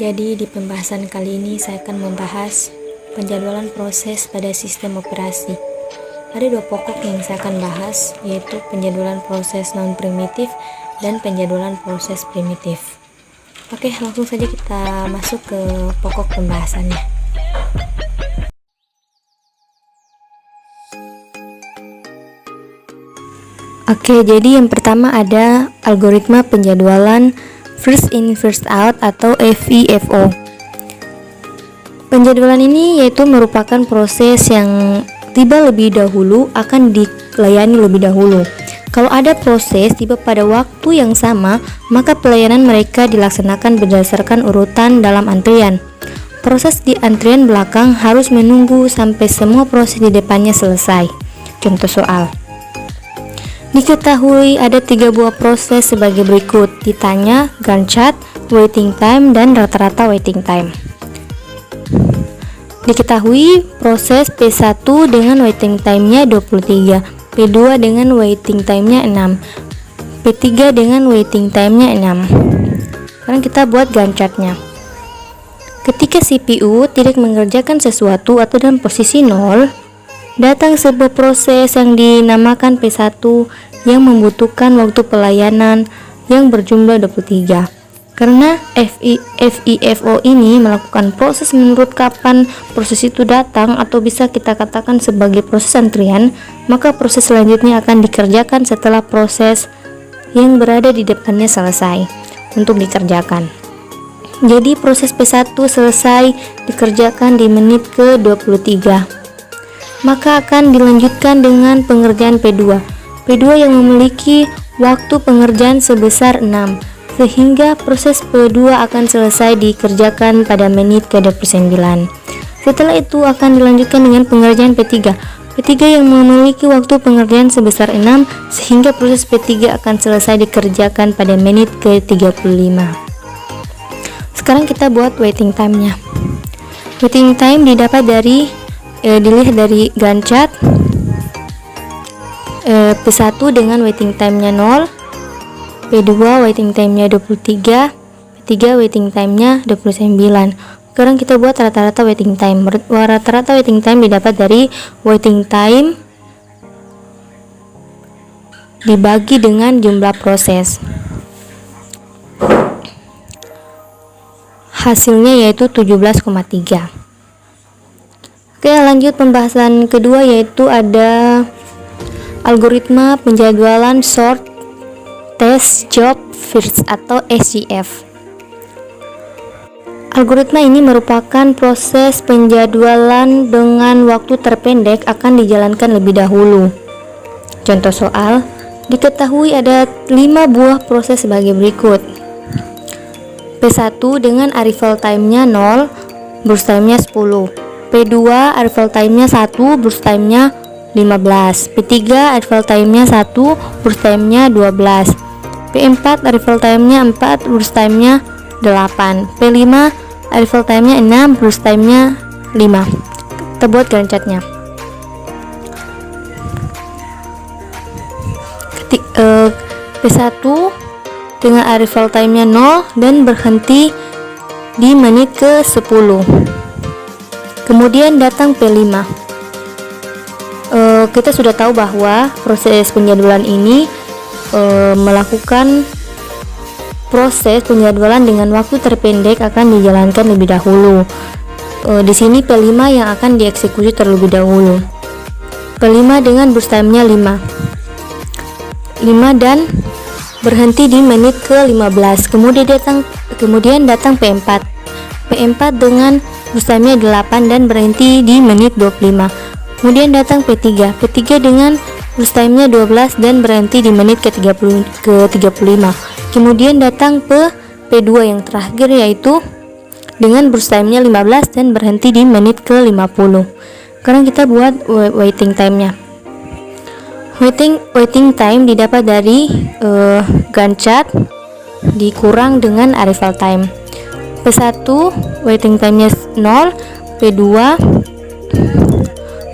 Jadi di pembahasan kali ini saya akan membahas penjadwalan proses pada sistem operasi. Ada dua pokok yang saya akan bahas, yaitu penjadwalan proses non-primitif dan penjadwalan proses primitif. Oke, langsung saja kita masuk ke pokok pembahasannya. Oke, jadi yang pertama ada algoritma penjadwalan first in first out atau FIFO. Penjadwalan ini yaitu merupakan proses yang tiba lebih dahulu akan dilayani lebih dahulu. Kalau ada proses tiba pada waktu yang sama, maka pelayanan mereka dilaksanakan berdasarkan urutan dalam antrian. Proses di antrian belakang harus menunggu sampai semua proses di depannya selesai. Contoh soal. Diketahui ada 3 buah proses sebagai berikut: ditanya, Gantt chart, waiting time, dan rata-rata waiting time. Diketahui proses P1 dengan waiting time-nya 23, P2 dengan waiting time-nya 6, P3 dengan waiting time-nya 6. Sekarang kita buat Gantt chart-nya. Ketika CPU tidak mengerjakan sesuatu atau dalam posisi 0, datang sebuah proses yang dinamakan P1 yang membutuhkan waktu pelayanan yang berjumlah 23. Karena FIFO ini melakukan proses menurut kapan proses itu datang, atau bisa kita katakan sebagai proses antrian, maka proses selanjutnya akan dikerjakan setelah proses yang berada di depannya selesai untuk dikerjakan. Jadi proses P1 selesai dikerjakan di menit ke-23. Maka akan dilanjutkan dengan pengerjaan P2. P2 yang memiliki waktu pengerjaan sebesar 6, sehingga proses P2 akan selesai dikerjakan pada menit ke-29. Setelah itu akan dilanjutkan dengan pengerjaan P3. P3 yang memiliki waktu pengerjaan sebesar 6, sehingga proses P3 akan selesai dikerjakan pada menit ke-35. Sekarang kita buat waiting time-nya. Waiting time didapat dilihat dari Gantt chart. P1 dengan waiting time-nya 0, P2 waiting time-nya 23, P3 waiting time-nya 29. Sekarang kita buat rata-rata waiting time. Rata-rata waiting time didapat dari waiting time dibagi dengan jumlah proses. Hasilnya yaitu 17,3. Oke, lanjut pembahasan kedua, yaitu ada algoritma penjadwalan short test job first atau SJF. Algoritma ini merupakan proses penjadwalan dengan waktu terpendek akan dijalankan lebih dahulu. Contoh soal, diketahui ada 5 buah proses sebagai berikut. P1 dengan arrival time-nya 0, burst time-nya 10. P2 arrival time-nya 1, burst time-nya 15. P3 arrival time-nya 1, burst time-nya 12. P4 arrival time-nya 4, burst time-nya 8. P5 arrival time-nya 6, burst time-nya 5. Kita buat Gantt chart-nya. P1 dengan arrival time-nya 0 dan berhenti di menit ke-10. Kemudian datang P5. Kita sudah tahu bahwa proses penjadwalan ini melakukan proses penjadwalan dengan waktu terpendek akan dijalankan lebih dahulu. Di sini P5 yang akan dieksekusi terlebih dahulu. P5 dengan burst time-nya 5 dan berhenti di menit ke-15. Kemudian datang P4. P4 dengan burst time-nya 8 dan berhenti di menit 25. Kemudian datang P3. P3 dengan burst time-nya 12 dan berhenti di menit ke-35. Kemudian datang P2 yang terakhir, yaitu dengan burst time-nya 15 dan berhenti di menit ke-50. Sekarang kita buat waiting time-nya. Waiting time didapat dari Gantt chart dikurang dengan arrival time. P1 waiting time-nya 0, P2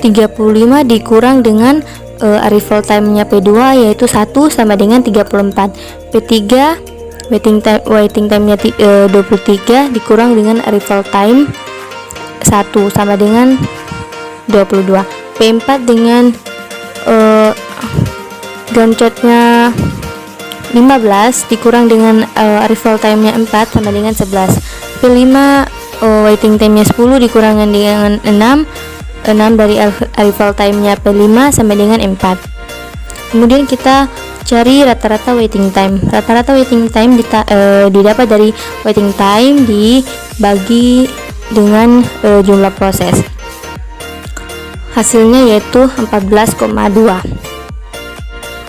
35 dikurang dengan arrival time-nya P2 yaitu 1 sama dengan 34. P3 waiting time-nya 23 dikurang dengan arrival time 1 sama dengan 22. P4 dengan gunshotnya 15 dikurang dengan arrival time-nya 4 sama dengan 11. P5 waiting time-nya 10 dikurangkan dengan 6 dari arrival time-nya P5 sama dengan 4. Kemudian kita cari rata-rata waiting time. Rata-rata waiting time didapat dari waiting time dibagi dengan jumlah proses. Hasilnya yaitu 14,2.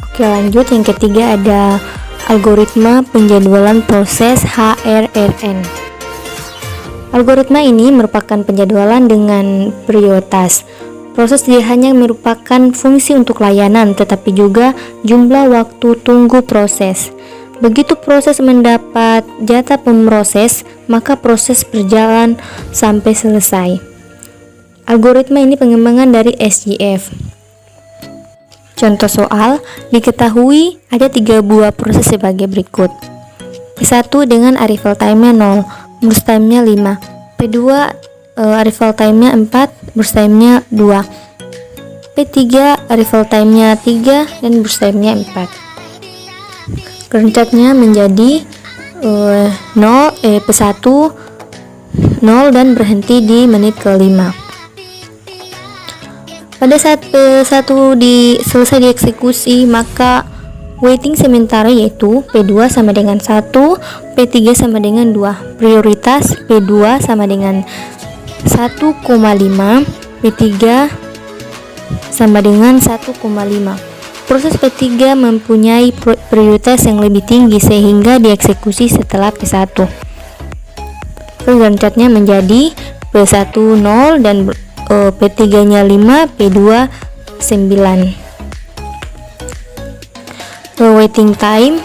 Oke, lanjut. Yang ketiga ada algoritma penjadwalan proses HRRN. Algoritma ini merupakan penjadwalan dengan prioritas. Proses tidak hanya merupakan fungsi untuk layanan, tetapi juga jumlah waktu tunggu proses. Begitu proses mendapat jatah pemroses, maka proses berjalan sampai selesai. Algoritma ini pengembangan dari SJF. Contoh soal, diketahui ada 3 buah proses sebagai berikut. P1 dengan arrival time-nya 0, burst time-nya 5. P2 arrival time-nya 4, burst time-nya 2. P3 arrival time-nya 3 dan burst time-nya 4. Kerencatnya menjadi P1 0 dan berhenti di menit ke-5. Pada saat P1 selesai dieksekusi, maka waiting sementara yaitu P2 sama dengan 1, P3 sama dengan 2. Prioritas P2 sama dengan 1,5, P3 sama dengan 1,5. Proses P3 mempunyai prioritas yang lebih tinggi sehingga dieksekusi setelah P1. Kerencatnya menjadi P1 0 dan P3 nya 5, P2 9. Waiting time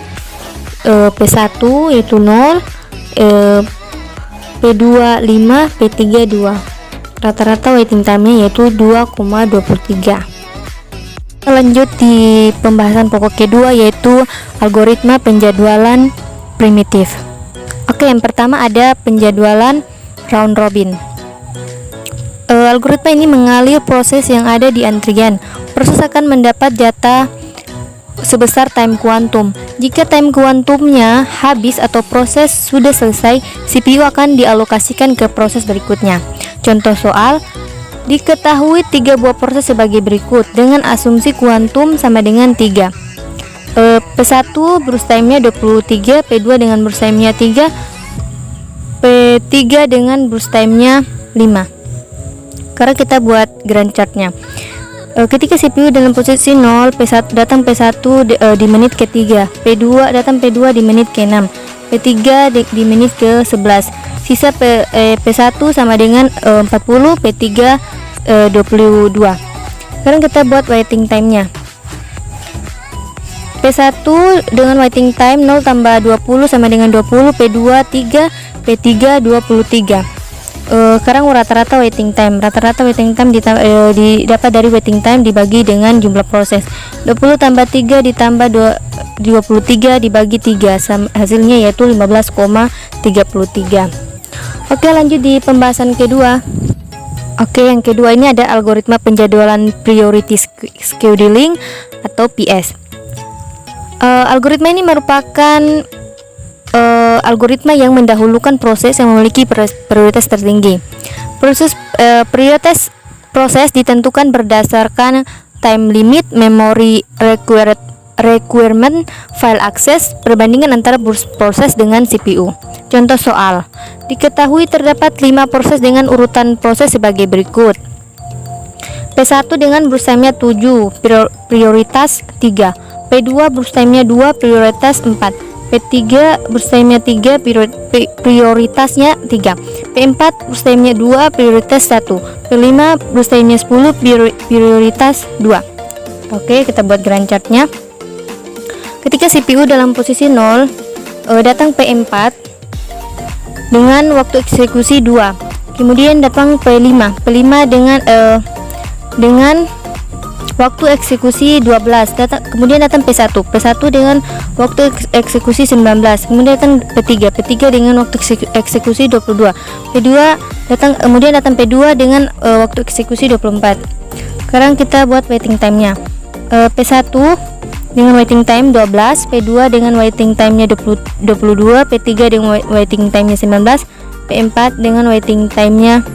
P1 yaitu 0, P2 5, P3 2. Rata-rata waiting time-nya yaitu 2,23. Lanjut di pembahasan pokok kedua yaitu algoritma penjadwalan primitif. Oke, yang pertama ada penjadwalan round robin. Algoritma ini mengalir proses yang ada di antrian. Proses akan mendapat jatah sebesar time kuantum. Jika time kuantumnya habis atau proses sudah selesai, CPU akan dialokasikan ke proses berikutnya. Contoh soal, diketahui 3 buah proses sebagai berikut dengan asumsi kuantum sama dengan 3. P1 burst time-nya 23, P2 dengan burst time-nya 3, P3 dengan burst time-nya 5. Sekarang kita buat grand chart-nya. Ketika CPU dalam posisi 0, P1 datang P1 di menit ke-3, P2 datang P2 di menit ke-6, P3 di menit ke-11. Sisa P1 sama dengan 40, P3 22. Sekarang kita buat waiting time-nya. P1 dengan waiting time 0 tambah 20 sama dengan 20, P2 3, P3 23. Sekarang rata-rata waiting time didapat dari waiting time dibagi dengan jumlah proses. 20 tambah 3 ditambah 23 dibagi 3 hasilnya yaitu 15,33. Oke, lanjut di pembahasan kedua. Oke, yang kedua ini ada algoritma penjadwalan priority scheduling atau PS. Algoritma ini merupakan algoritma yang mendahulukan proses yang memiliki prioritas tertinggi. Prioritas proses ditentukan berdasarkan time limit, memory requirement, file access, perbandingan antara proses dengan CPU. Contoh soal, diketahui terdapat 5 proses dengan urutan proses sebagai berikut. P1 dengan burst time-nya 7, prioritas 3. P2 burst time-nya 2, prioritas 4. P3 burst time-nya 3, prioritasnya 3. P4 burst time-nya 2, prioritas 1. P5 burst time-nya 10, prioritas 2. Oke, kita buat grand chart-nya. Ketika CPU dalam posisi 0, datang P4 dengan waktu eksekusi 2. Kemudian datang P5 dengan waktu eksekusi 12, kemudian datang P1 dengan waktu eksekusi 19, kemudian datang P3 dengan waktu eksekusi 22, kemudian datang P2 dengan waktu eksekusi 24. Sekarang kita buat waiting time-nya. P1 dengan waiting time 12, P2 dengan waiting time-nya 22, P3 dengan waiting time-nya 19, P4 dengan waiting time-nya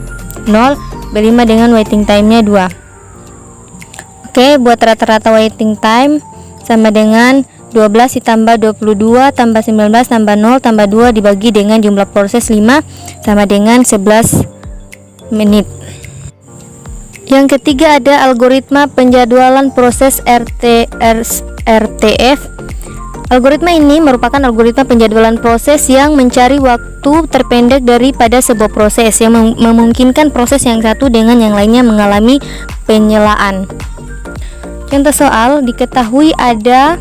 0, P5 dengan waiting time-nya 2. Oke, buat rata-rata waiting time sama dengan 12 ditambah 22 tambah 19 tambah 0 tambah 2 dibagi dengan jumlah proses 5 sama dengan 11 menit. Yang ketiga ada algoritma penjadwalan proses RTF. Algoritma ini merupakan algoritma penjadwalan proses yang mencari waktu terpendek daripada sebuah proses, yang memungkinkan proses yang satu dengan yang lainnya mengalami penyelaan. Contoh soal, diketahui ada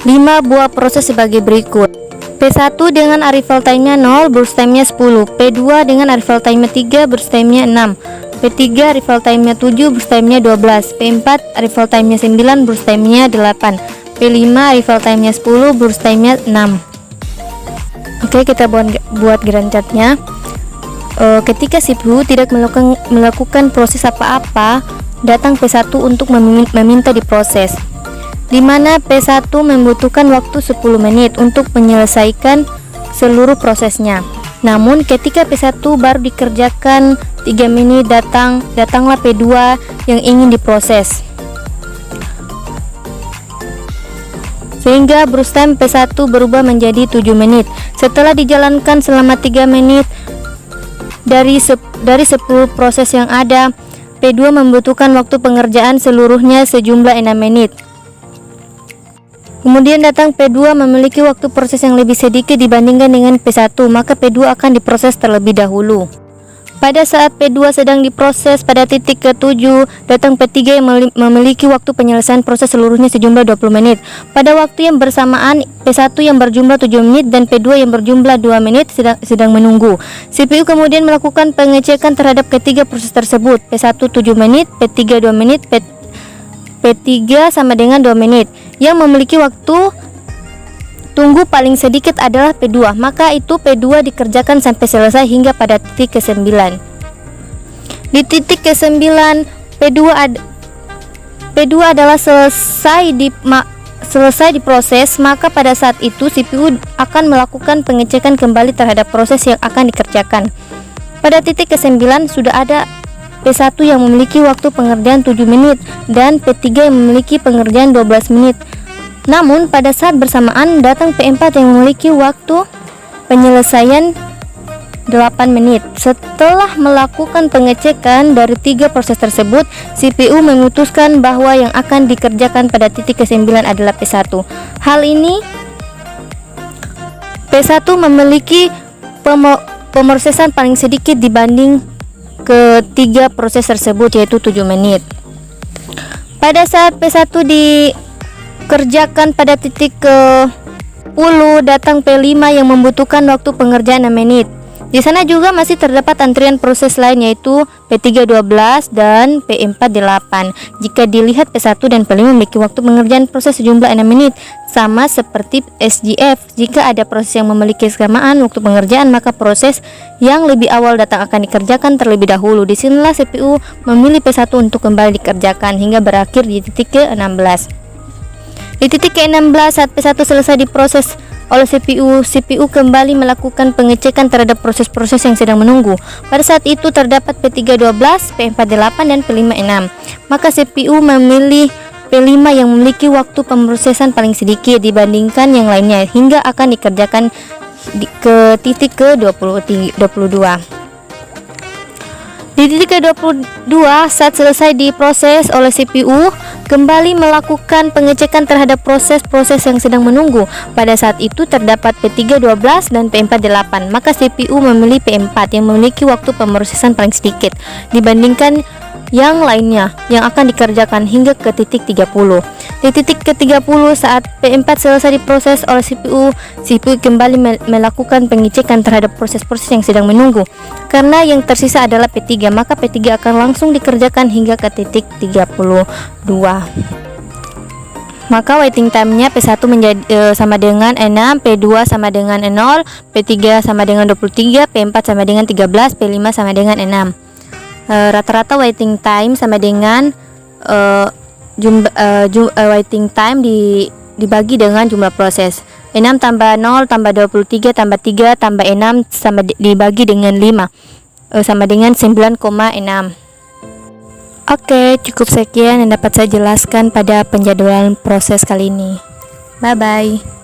5 buah proses sebagai berikut. P1 dengan arrival time-nya 0, burst time-nya 10, P2 dengan arrival time-nya 3, burst time-nya 6, P3 arrival time-nya 7, burst time-nya 12, P4 arrival time-nya 9, burst time-nya 8, P5 arrival time-nya 10, burst time-nya 6. Oke, kita buat grand chart-nya. Ketika CPU tidak melakukan proses apa-apa, datang P1 untuk meminta diproses, di mana P1 membutuhkan waktu 10 menit untuk menyelesaikan seluruh prosesnya. Namun ketika P1 baru dikerjakan 3 menit, datanglah P2 yang ingin diproses, sehingga burst time P1 berubah menjadi 7 menit. Setelah dijalankan selama 3 menit dari 10 proses yang ada, P2 membutuhkan waktu pengerjaan seluruhnya sejumlah 6 menit. Kemudian datang P2 memiliki waktu proses yang lebih sedikit dibandingkan dengan P1, maka P2 akan diproses terlebih dahulu. Pada saat P2 sedang diproses pada titik ke-7, datang P3 yang memiliki waktu penyelesaian proses seluruhnya sejumlah 20 menit. Pada waktu yang bersamaan, P1 yang berjumlah 7 menit dan P2 yang berjumlah 2 menit sedang menunggu. CPU kemudian melakukan pengecekan terhadap ketiga proses tersebut. P1 7 menit, P3 2 menit, P3 sama dengan 2 menit. Yang memiliki waktu tunggu paling sedikit adalah P2, maka itu P2 dikerjakan sampai selesai hingga pada titik ke-9. Di titik ke-9, P2 adalah selesai diproses, maka pada saat itu CPU akan melakukan pengecekan kembali terhadap proses yang akan dikerjakan. Pada titik ke-9 sudah ada P1 yang memiliki waktu pengerjaan 7 menit dan P3 yang memiliki pengerjaan 12 menit. Namun pada saat bersamaan datang P4 yang memiliki waktu penyelesaian 8 menit. Setelah melakukan pengecekan dari 3 proses tersebut, CPU memutuskan bahwa yang akan dikerjakan pada titik ke-9 adalah P1. Hal ini P1 memiliki pemrosesan paling sedikit dibanding ketiga proses tersebut, yaitu 7 menit. Pada saat P1 dikerjakan pada titik ke-10, datang P5 yang membutuhkan waktu pengerjaan 6 menit. Di sana juga masih terdapat antrian proses lain, yaitu P3 12 dan P4 8. Jika dilihat P1 dan P5 memiliki waktu pengerjaan proses sejumlah 6 menit, sama seperti SGF. Jika ada proses yang memiliki kesamaan waktu pengerjaan, maka proses yang lebih awal datang akan dikerjakan terlebih dahulu. Disinilah CPU memilih P1 untuk kembali dikerjakan hingga berakhir di titik ke-16. Di titik ke-16 saat P1 selesai diproses oleh CPU kembali melakukan pengecekan terhadap proses-proses yang sedang menunggu. Pada saat itu terdapat P3 12, P4 8 dan P5 6. Maka CPU memilih P5 yang memiliki waktu pemrosesan paling sedikit dibandingkan yang lainnya hingga akan dikerjakan ke titik ke-22. Di titik ke-22 saat selesai diproses oleh CPU, kembali melakukan pengecekan terhadap proses-proses yang sedang menunggu. Pada saat itu terdapat P3 12 dan P4 8. Maka CPU memilih P4 yang memiliki waktu pemrosesan paling sedikit dibandingkan yang lainnya yang akan dikerjakan hingga ke titik 30. Di titik ke-30 saat P4 selesai diproses oleh CPU kembali melakukan pengecekan terhadap proses-proses yang sedang menunggu. Karena yang tersisa adalah P3, maka P3 akan langsung dikerjakan hingga ke titik 32. Maka waiting time-nya P1 menjadi sama dengan 6, P2 sama dengan 0, P3 sama dengan 23, P4 sama dengan 13, P5 sama dengan 6. Rata-rata waiting time sama dengan waiting time dibagi dengan jumlah proses. 6 tambah 0 tambah 23 tambah 3 tambah 6 sama dibagi dengan 5 sama dengan 9,6. Oke, cukup sekian yang dapat saya jelaskan pada penjadwalan proses kali ini. Bye bye.